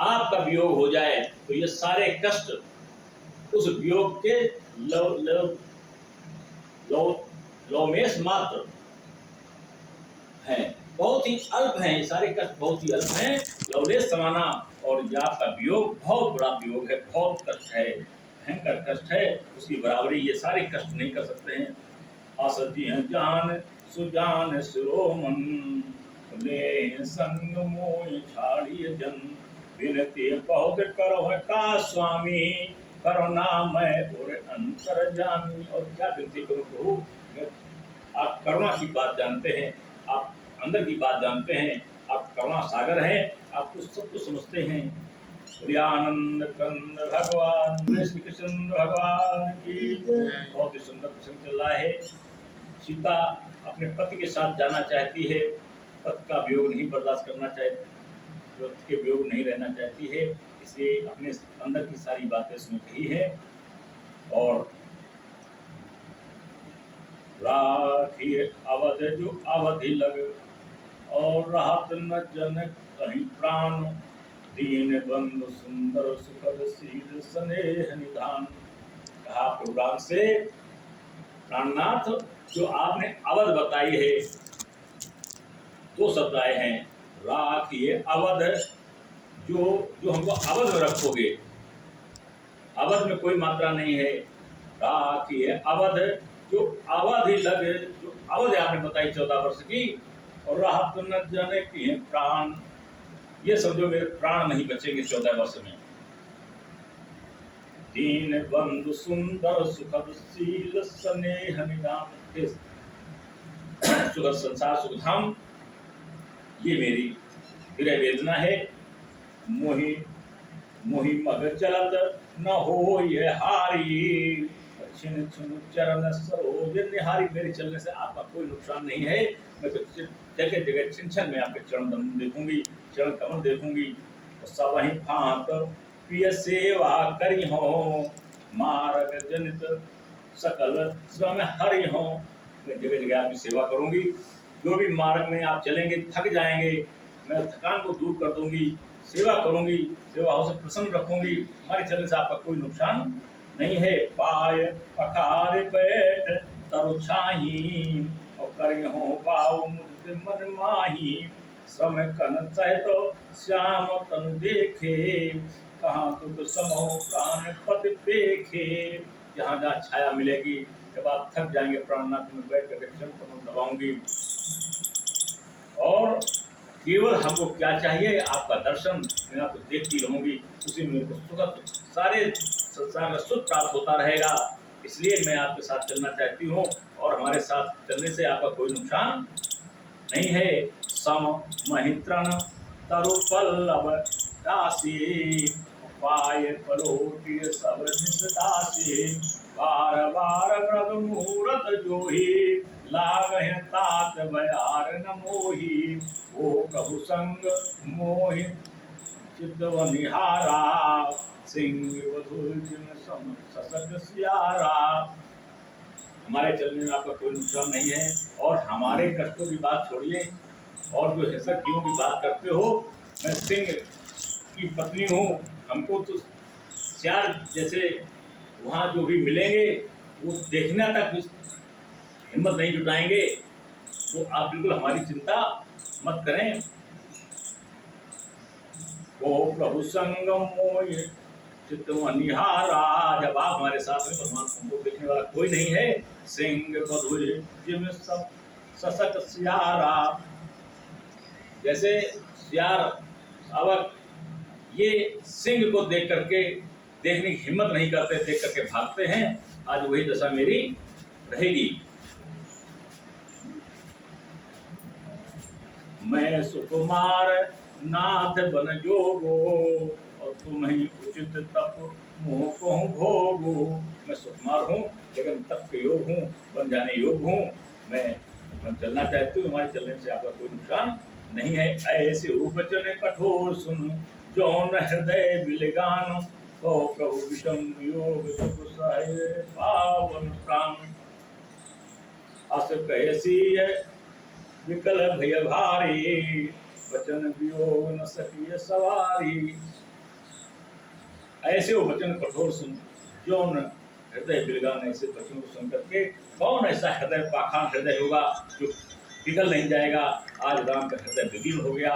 आपका वियोग हो जाए तो ये सारे कष्ट उस वियोग के लव लव लव लवमेश मात्र हैं, बहुत ही अल्प हैं, ये सारे कष्ट बहुत ही अल्प हैं, लवलेश समाना। और ये आपका वियोग बहुत बड़ा वियोग है, बहुत कष्ट है, भयंकर कष्ट है, उसकी बराबरी ये सारे कष्ट नहीं कर सकते हैं। असति हैं जान सुजान शिरोमन, ले संग मोह छाड़िए जन, विनती बहुत करो है का स्वामी, करुणा मैं और अंतर जामी। और क्या विनती करूं प्रभु, आप करुणा की बात जानते हैं, आप अंदर की बात जानते हैं, आप करुणा सागर हैं, आप कुछ सब कुछ समझते हैं। आनंद कंद भगवान श्री कृष्ण भगवान की बहुत ही सुंदर प्रसंग चल रहा है। सीता अपने पति के साथ जाना चाहती है, पति का वियोग नहीं बर्दाश्त करना चाहती, पति के वियोग नहीं रहना चाहती है, इसलिए अपने अंदर की सारी बातें उसने कही है। और राखी अवध जो अवधि लग, और राहत न जन कहीं प्राण, दीन बंधु सुंदर सुखद शील स्नेह निधान। कहा प्रोग्राम से प्राणनाथ, जो आपने अवध बताई है, दो शब्द आए हैं, राखिए अवध, जो जो हमको अवध में रखोगे, अवध में कोई मात्रा नहीं है, राखिए अवध जो अवधि लगे, जो अवध आपने बताई 14 वर्ष की, और राहत न जाने की है प्राण, ये समझो मेरे प्राण नहीं बचेंगे 14 वर्ष में। दीन बंधु सुंदर सुखद शील स्नेह निधान, सुखद संसार सुख धाम, ये मेरी हृदय वेदना है। मोहि मोहि मग चलत न हो ये हारी, छिन छिन चरण सरोज निहारी। मेरे चलने से आपका कोई नुकसान नहीं है, मैं तो जगह जगह छिन छिन में आपके चरण दम देखूंगी, चरण कमल देखूंगी। सब वही भांत प्रिय सेवा करी हो, मार्ग जनित सकल स्वयं हरि हो। मैं जगह जगह आपकी सेवा करूंगी, जो भी मार्ग में आप चलेंगे थक जाएंगे, मैं थकान को दूर कर दूंगी, सेवा करूंगी, सेवा से प्रसन्न रखूंगी, हमारे चलने से आपका कोई नुकसान नहीं है। पाय पखार बैठ तरु छाही, और करी हो पाऊ मुझ मन माही, समय कन सहित श्याम तन देखे, कहाँ तुम समो प्राण पद देखे। जहाँ जहाँ छाया मिलेगी, जब आप थक जाएंगे प्राणनाथ में बैठ कर चरण कमल दबाऊंगी। और केवल हमको क्या चाहिए, आपका दर्शन, मैं आपको देखती रहूंगी, उसी में मेरे को सुख, सारे संसार का सुख प्राप्त होता रहेगा। इसलिए मैं आपके साथ चलना चाहती हूँ, और हमारे साथ चलने से आपका कोई नुकसान नहीं है। सम महित्रण तरु पल्लव दासी, पाय पलोटी सब दासी, बार बार व्रत मुहूर्त जोही, लागहि तात बयार न मोही। ओ प्रभु संग मोहि चित्तव निहारा, सिंह वधु जिन सम ससक सियारा। हमारे चलने में आपका कोई नुकसान नहीं है, और हमारे कष्टों की बात छोड़िए, और जो हिंसक जीवों की बात करते हो, मैं सिंह की पत्नी हूँ, हमको तो सियार जैसे वहाँ जो भी मिलेंगे वो देखने तक हिम्मत नहीं जुटाएंगे, तो आप बिल्कुल हमारी चिंता मत करें। ओ प्रभु संगम मोहि चित्तव निहारा, जब आप हमारे साथ में, परमात्मा को देखने वाला कोई नहीं है। सिंह मधुर जिम सब ससक सियारा, जैसे सियार शावक ये सिंह को देख करके देखने की हिम्मत नहीं करते, देख करके भागते हैं, आज वही दशा मेरी रहेगी। मैं सुकुमार नाथ बन जोगो, और तुम ही उचित तप मोह को भोगो। मैं सुकुमार हूँ, लेकिन तप के योग हूँ, बन जाने योग हूँ। मैं चलना चाहती हूँ, हमारे चलने से आपका कोई नुकसान नहीं है। ऐसे उपचन कठोर सुन, जौन हृदय बिलगान, तो प्रभु विषम योग सुख सहे पावन प्राण। अस कैसी है विकल भय भारी, वचन वियोग न सकिय सवारी। ऐसे वो वचन कठोर सुन, जो न हृदय बिलगान, ऐसे वचन को सुन करके कौन ऐसा हृदय पाखंड हृदय होगा जो पिघल नहीं जाएगा। आज राम का हृदय विलीन हो गया।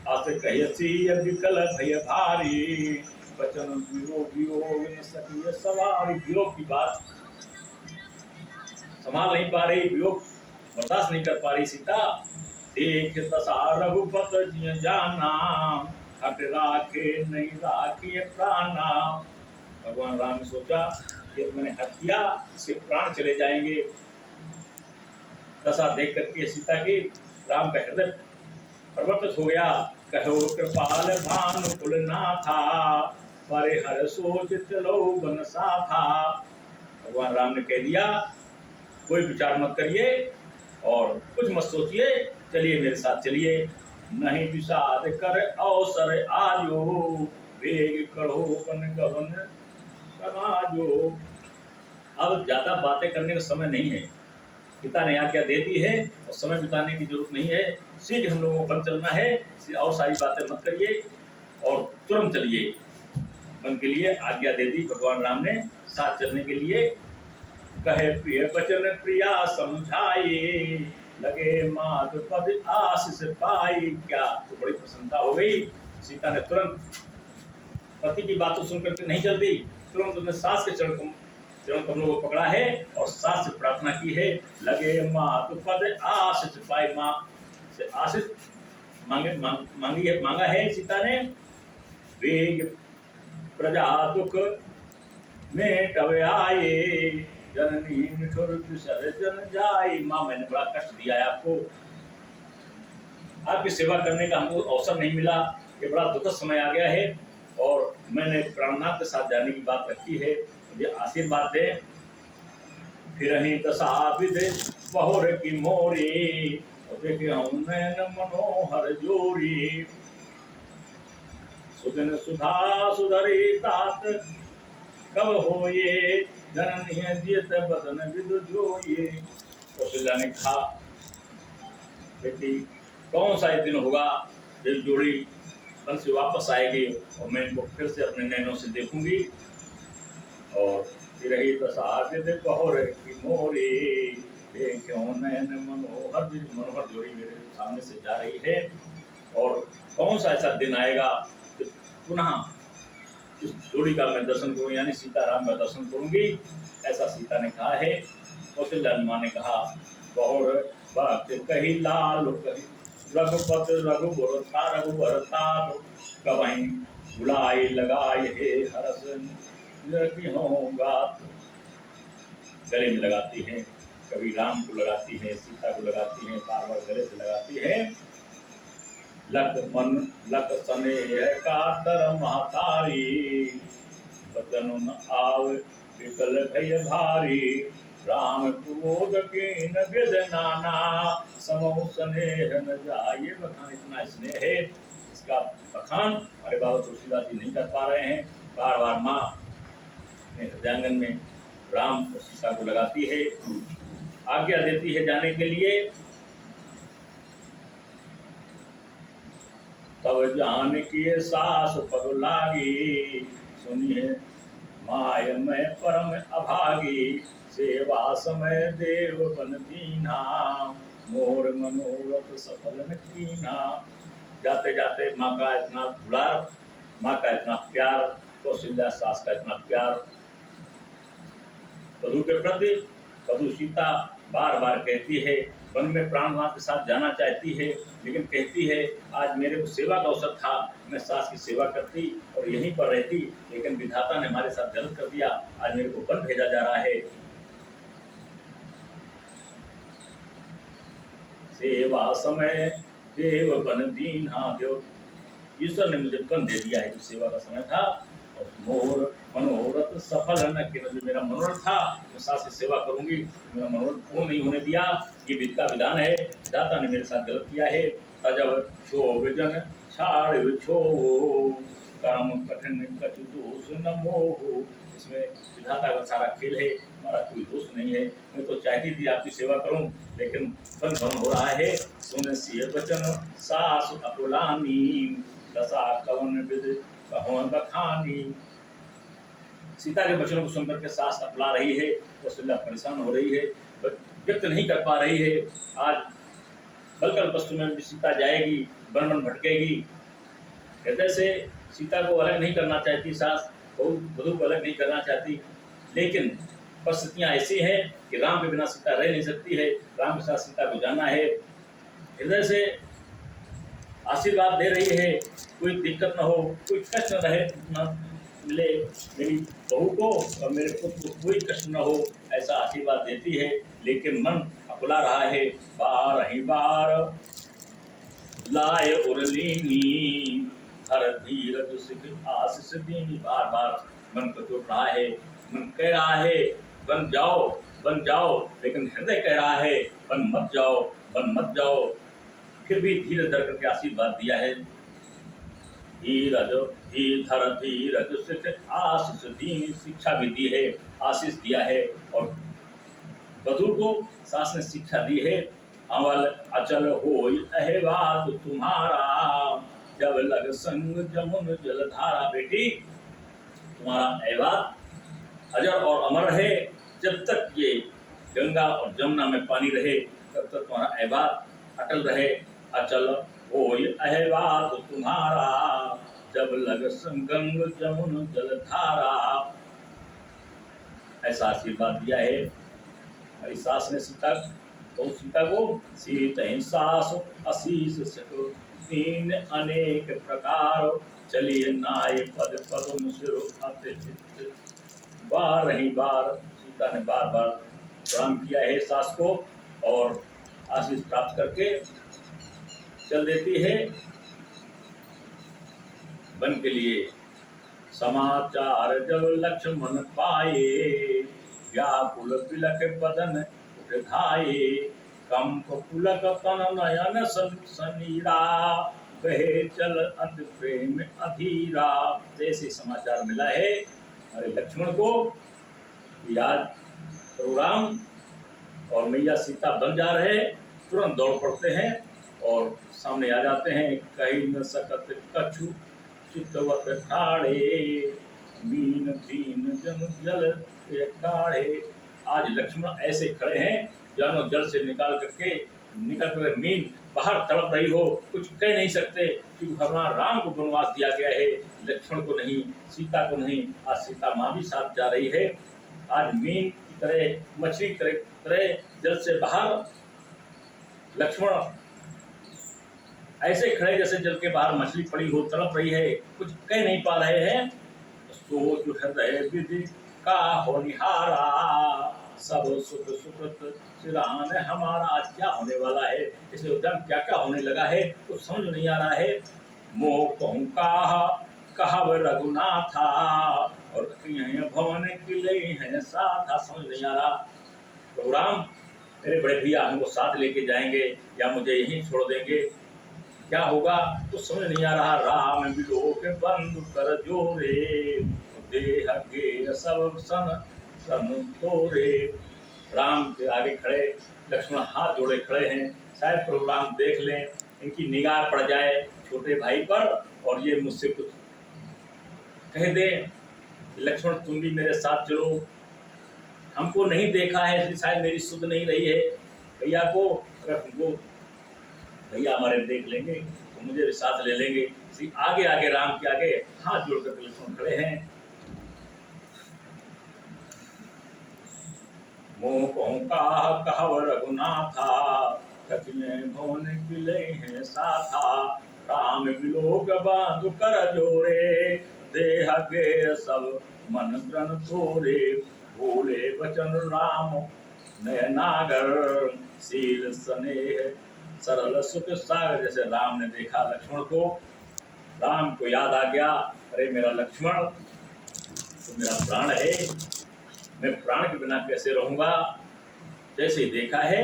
आते कहसी विकल भय भारी, वचन वियोग न सकी सवारी। वियोग की बात संभाल नहीं पा रही, वियोग बर्दाश्त नहीं कर पा रही सीता। देख दशा रघुपत जिय जाना, हट राखे नहीं राखिए प्राणा। भगवान राम ने सोचा कि मैंने हट किया, इसके प्राण चले जाएंगे। दशा देख करके सीता की राम का हृदय परिवर्तित हो गया। कहो कृपाल भानुकुल नाथा, परे हर सोच चलो बन साथा। भगवान राम ने कह दिया कोई विचार मत करिए और कुछ मत सोचिए, चलिए मेरे साथ चलिए। नहीं विषाद कर अवसर आयो, वेग करो बन गवन समाजो। अब ज्यादा बातें करने का समय नहीं है, पिता ने आज्ञा दे दी है और समय बिताने की जरूरत नहीं है। शीघ्र हम लोगों को वन चलना है, और सारी बातें मत करिए और तुरंत चलिए। वन के लिए आज्ञा दे दी भगवान राम ने साथ चलने के लिए। कहे प्रिय वचन प्रिया समझाए, लगे मात पद आशीष पाई। क्या तो बड़ी प्रसन्नता हो गई। सीता ने तुरंत पति की बातों सुनकर के नहीं चल दी, तुरंत उसने सास के चरण कमलों को पकड़ा है और सास से प्रार्थना की है। लगे मात पद आशीष पाई, माँ से आशीष मांगा है सीता ने। वेग प्रजा दुख में टवे आए, जननी निठुर विसर्जन जाए। माँ मैंने बड़ा कष्ट दिया है आपको, आपकी सेवा करने का हमको अवसर नहीं मिला, ये बड़ा दुखद समय आ गया है और मैंने प्राणनाथ के साथ जाने की बात रखी है, मुझे आशीर्वाद दे। फिर ही दशा विधि बहुर की मोरी, देखे नैन मनोहर जोरी। सुदिन सुधा सुधरी तात कब हो ये, जननी जियत बदन विदु जोये। कौशल्या ने कहा बेटी कौन सा दिन होगा जब जोड़ी वन से वापस आएगी और मैं इनको फिर से अपने नैनों से देखूंगी। और रही बहुर की मोरी, देखो नैन मनोहर। मनोहर जोड़ी मेरे सामने से जा रही है और कौन सा ऐसा दिन आएगा कि पुनः इस जोड़ी का मैं दर्शन करूं, यानी सीताराम का दर्शन करूंगी, ऐसा सीता ने कहा है। कौशल्या माँ ने कहा बहुर भक्त कही लाल कही, रघुपत रघुबर था रघुबर था, कवहीं बुलाई लगाए हे हरस होगा। गले में लगाती हैं, कभी राम को लगाती है, सीता को लगाती है, बार बार गले से लगाती है। लक मन लक स्नेह का दर महतारी, बदन न आव विकल भय भारी। राम क्रोध के न विद नाना, समो स्नेह न जाए बखान। इतना स्नेह है, इसका बखान हमारे बाबा तुलसीदास जी नहीं कर पा रहे हैं। बार बार माँ हृदयांगन में राम और सीता को लगाती है, आज्ञा देती है जाने के लिए। तब जान की सास पग लागी, सुनिए माय मैं परम अभागी। सेवा समय देव बन दीना, मोर मनोरथ सफल न कीना। जाते जाते माँ का इतना दुलार, माँ का इतना प्यार, कौशल्या सास का इतना प्यार वधु के प्रति। वधु सीता बार बार कहती है, वन में प्राणनाथ के साथ जाना चाहती है, लेकिन कहती है आज मेरे को सेवा का अवसर था, मैं सास की सेवा करती और यहीं पर रहती, लेकिन विधाता ने हमारे साथ गलत कर दिया, आज मेरे को वन भेजा जा रहा है। सेवा समय देव बन दीना, देव ईश्वर ने मुझे वन दे दिया है, जो सेवा का समय था। और मोर मनोरथ सफल न कि जो मेरा मनोरथ था, मैं सास की सेवा करूंगी, मेरा मनोरथ पूर्ण नहीं होने दिया। ये विधि का विधान है, दाता ने मेरे साथ गलत किया है। तजब छो विजन छाड़ छो, काम कठिन कछु दोष न मोह। इसमें विधाता का सारा खेल है, हमारा कोई दोष नहीं है। मैं तो चाहती थी आपकी सेवा करूं, लेकिन वन भवन हो रहा है। सुन सिय वचन सास अकुलानी, दशा कवन विद कहो बखानी। सीता के वचनों को सुनकर के सास अपला रही है, कौशल्या परेशान हो रही है, व्यक्त नहीं कर पा रही है। आज बलकल वस्तु में भी सीता जाएगी, वन वन भटकेगी। हृदय से सीता को अलग नहीं करना चाहती सास, वधू को अलग नहीं करना चाहती, लेकिन परिस्थितियां ऐसी हैं कि राम के बिना सीता रह नहीं सकती है। राम के साथ सीता को जाना है। हृदय से आशीर्वाद दे रही है, कोई दिक्कत न हो, कोई कष्ट न रहे, न मिले मेरी बहू को और मेरे पुत्र को कोई कष्ट न हो, ऐसा आशीर्वाद देती है। लेकिन मन अकुला रहा है। बार ही बार लाए उरलीनी, हर धीरज सिख आशीष दीनी। बार बार मन को टूट रहा है। मन कह रहा है बन जाओ बन जाओ, लेकिन हृदय कह रहा है बन मत जाओ बन मत जाओ। फिर भी धीरज धर करके आशीर्वाद दिया है। धीरज धीर धीरज सिख आशीष दीनी, शिक्षा भी दी है, आशीष दिया है। और वधू को सास ने शिक्षा दी है। अवल अचल होय अहवात तुम्हारा, जब लग संग जमुन जलधारा। बेटी तुम्हारा अहवात अजर और अमर है। जब तक ये गंगा और जमुना में पानी रहे तब तक तुम्हारा अहवात अटल रहे। अचल होय अहवात तुम्हारा, जब लग संगंग जमुन जलधारा। ऐसा आशीर्वाद दिया है हमारी सास ने सीता को। सीता को सीत सास अशीष तीन अनेक प्रकार, चलिए नाय पद पद मुझे। बार ही बार सीता ने बार बार प्रणाम किया है सास को, और आशीष प्राप्त करके चल देती है वन के लिए। समाचार जब लक्ष्मण पाए, व्याकुल बिलख बदन उठ धाये। कंप पुलक तन नयन सनीरा, कहे चल अति प्रेम अधीरा। जैसे समाचार मिला है हमारे लक्ष्मण को कि आज प्रभु और मैया सीता बन जा रहे, तुरंत दौड़ पड़ते हैं और सामने आ जाते हैं। कहीं न सकत कछु चितवत ठाड़े, मीन दीन जन जल काढ़े। आज लक्ष्मण ऐसे खड़े हैं जानो जल से निकल कर मीन बाहर तड़प रही हो, कुछ कह नहीं सकते, क्योंकि भगवान राम को वनवास दिया गया है, लक्ष्मण को नहीं, सीता को नहीं। आज सीता माँ भी साथ जा रही है। आज मीन की तरह, मछली की तरह जल से बाहर लक्ष्मण ऐसे खड़े जैसे जल के बाहर मछली पड़ी हो, तड़प रही है, कुछ कह नहीं पा रहे हैं। सोच हृदय विधि का होनिहारा, सब सुख सुकृत सिरान हमारा। आज क्या होने वाला है, इस अयोध्या में क्या क्या होने लगा है, कुछ समझ नहीं आ रहा है। मोह कहूँ कहव रघुनाथा, और भवन किले हैं साथा। समझ नहीं आ रहा। प्रभु राम मेरे बड़े भैया हमको साथ लेके जाएंगे या मुझे यहीं छोड़ देंगे, क्या होगा कुछ समझ नहीं आ रहा। राम बिलो के बंधु कर जोरे, देह के सब सन सन तोरे। राम के आगे खड़े लक्ष्मण हाथ जोड़े खड़े हैं। शायद प्रभु राम देख लें, इनकी निगाह पड़ जाए छोटे भाई पर और ये मुझसे कुछ कह दे। लक्ष्मण तुम भी मेरे साथ चलो, हमको नहीं देखा है इसलिए शायद मेरी सुध नहीं रही है। भैया को अगर तुमको भैया हमारे देख लेंगे तो मुझे भी साथ ले लेंगे। इसी आगे आगे राम के आगे हाथ जोड़कर लक्ष्मण खड़े हैं। मोह कहव रघुनाथा, भवन किले हैं साथा। राम बिलोक बांधु कर जोरे, देह गे सब मन ग्रन तोरे। बोले वचन राम नयनागर, शील स्नेह सरल सुख सागर। जैसे राम ने देखा लक्ष्मण को, राम को याद आ गया, अरे मेरा लक्ष्मण तो मेरा प्राण है, मैं प्राण के बिना कैसे रहूंगा। जैसे देखा है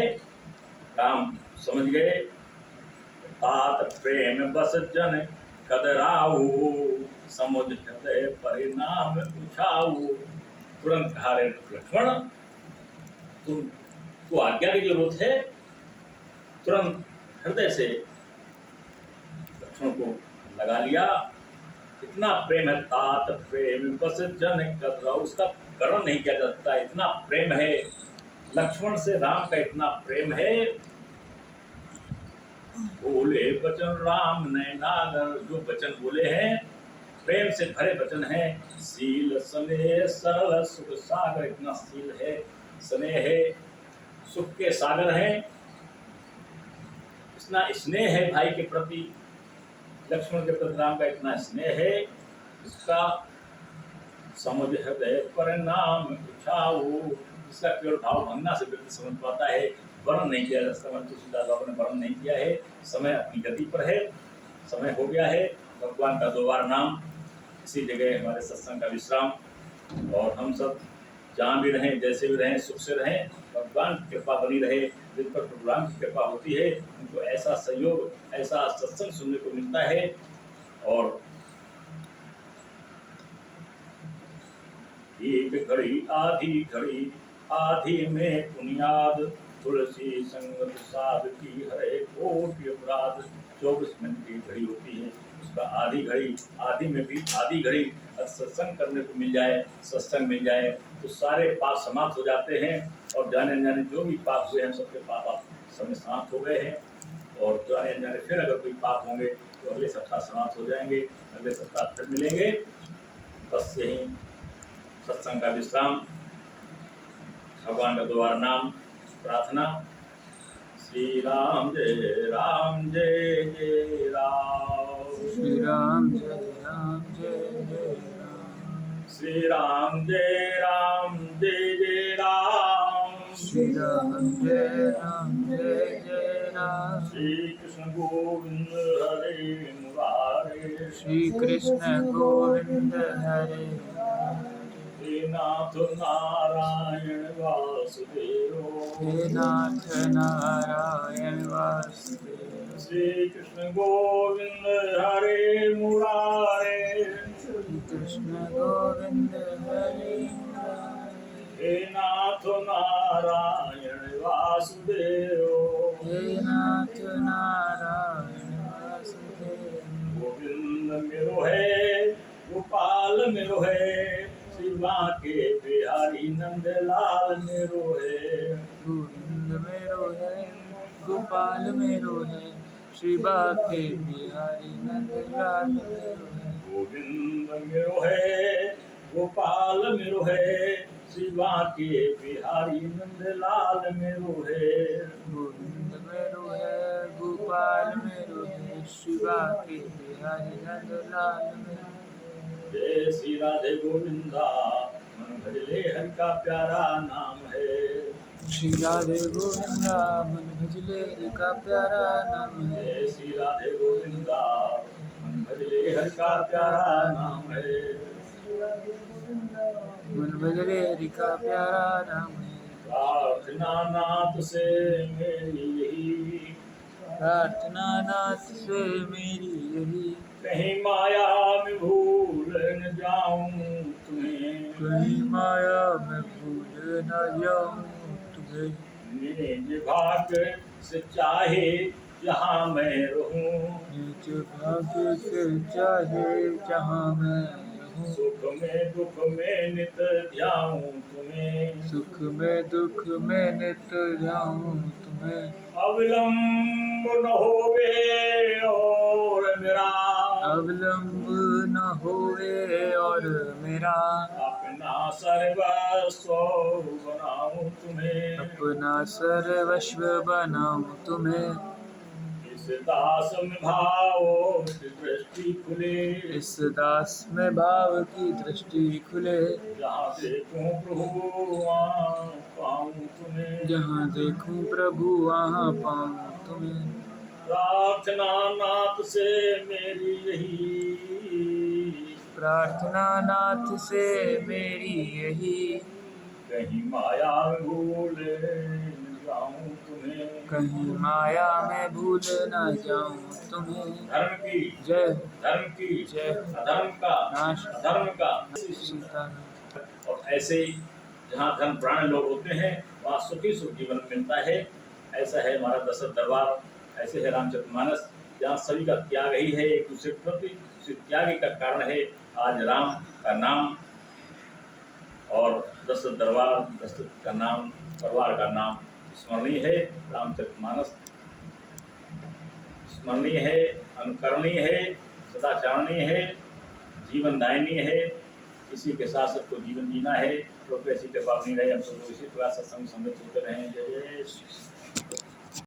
राम समझ गए। तात प्रेम बस जन कदराऊ, समुझ हृदय परिणाम उछाऊ। तुरंत कहा रे लक्ष्मण तुम आज्ञा की जरूरत है। तुरंत हृदय से लक्ष्मण को लगा लिया इतना प्रेम है, तात प्रेम बस जन कर रहा, उसका वर्णन नहीं किया जा सकता, इतना प्रेम है लक्ष्मण से राम का, इतना प्रेम है। बोले वचन राम ने नागर, जो वचन बोले हैं प्रेम से भरे वचन है। शील स्नेह सरल सुख सागर, इतना शील है, स्नेह है, सुख के सागर हैं। इतना स्नेह है भाई के प्रति, लक्ष्मण के प्रति राम का इतना स्नेह है, इसका समझ हृदय परिणाम उठाओ, इसका केवल भाव भंगना से व्यक्ति समझ पाता है, वर्णन नहीं किया जा सकता। तुलसीदास बाबा ने वर्णन नहीं किया है। समय अपनी गति पर है, समय हो गया है, भगवान का 2 बार नाम, इसी जगह हमारे सत्संग का विश्राम। और हम सब जहाँ भी रहें, जैसे भी रहें, सुख से रहें, भगवान की कृपा बनी रहे। जिन पर भगवान की कृपा होती है उनको ऐसा सहयोग, ऐसा सत्संग सुनने को मिलता है। और एक घड़ी आधी घड़ी, आधी में पुनियाद, तुलसी संगत साध की हरे कोटि अपराध। 24 मिनट की घड़ी होती है, उसका आधी घड़ी, आधी में भी आधी घड़ी सत्संग करने को मिल जाए, सत्संग मिल जाए तो सारे पाप समाप्त हो जाते हैं। और जाने अनजाने जो भी पाप हुए हैं सबके पाप आप समय समाप्त हो गए हैं। और जाने अनजाने फिर अगर कोई पाप होंगे तो अगले सप्ताह समाप्त हो जाएंगे, अगले सप्ताह फिर मिलेंगे। बस यही सत्संग का विश्राम, भगवान का 2 बार नाम, प्रार्थना। श्री राम जय राम जय जय राम, श्री राम जय राम जय जय राम, श्री राम जय राम जय जय राम, श्री राम जय राम जय जय राम। श्री कृष्ण गोविंद हरे मुरारे, श्री कृष्ण गोविंद हरे, हे नाथ नारायण वासुदेव, हे नाथ नारायण वासुदेव। श्री कृष्ण गोविंद हरे मुरारे, श्री कृष्ण गोविंद हरे, हे नाथ नारायण वासुदेव, हे नाथ नारायण वासुदेव। गोविंद मेरो है, गोपाल मेरो है, श्री बांके बिहारी नंदलाल मेरो है। गोविंद मेरो है, गोपाल मेरो है, श्री बांके बिहारी नंदलाल मेरो है। गोविंद मेरो है, गोपाल मेरो है, श्री बांके बिहारी नंदलाल मेरो है। गोविंद मेरो है, गोपाल मेरो है, श्री बांके बिहारी नंदलाल मेरो है। जय श्री राधे गोविंदा, मन भजले हरि का प्यारा नाम है। श्री राधे गोविंदा, मन भजले हरि का प्यारा नाम है। जय श्री राधे गोविंदा, मन भजले हरि का प्यारा नाम है। मन भजले हरि का प्यारा नाम है। प्रार्थना नाथ से मेरी यही, प्रार्थना नाथ से मेरी यही, कहीं माया में भूल न जाऊं तुम्हें, कहीं माया में भूल न जाऊं तुम्हें। निज भाग्य से चाहे जहाँ मैं रहूं, निज भाग्य से चाहे जहाँ मैं रहूं। सुख में दुख में नित ध्याऊं तुम्हें, सुख में दुख में नित ध्याऊं तुम्हें। अविलंब न होवे और मेरा, अवलंब न होवे और मेरा, अपना सर्वस्व बनाऊं तुम्हें। अपना सर्वस्व बनाऊं तुम्हें। इस दास में भाव की दृष्टि खुले, इस दास में भाव की दृष्टि खुले। जहाँ देखूं प्रभु वहाँ पाऊं तुम्हें, जहाँ देखूं प्रभु वहाँ पाऊं तुम्हें। प्रार्थना नाथ से मेरी यही, प्रार्थना नाथ से मेरी यही, कहीं माया में भूल न जाऊं तुम्हें। कहीं माया में भूल न जाऊं तुम्हें। धर्म की जय, धर्म की जय, अधर्म का नाश, अधर्म का। सीता। और ऐसे ही जहाँ धर्म प्राण लोग होते हैं वहाँ सुखी सुख जीवन मिलता है। ऐसा है हमारा दशरथ दरबार, ऐसे है रामचरितमानस, जहाँ सभी का त्याग ही है, एक दूसरे के प्रति उस त्याग का कारण है आज राम का नाम और दशरथ दरबार, दशरथ का नाम, परिवार का नाम स्मरणीय है। रामचरितमानस स्मरणीय है, अनुकरणीय है, सदाचरणीय है, जीवनदायिनी है। इसी के साथ सबको जीवन जीना है। तो कैसी कृपा नहीं रहे, हम सब इसी प्रकार सत्संग संगत होते रहे। जय जय।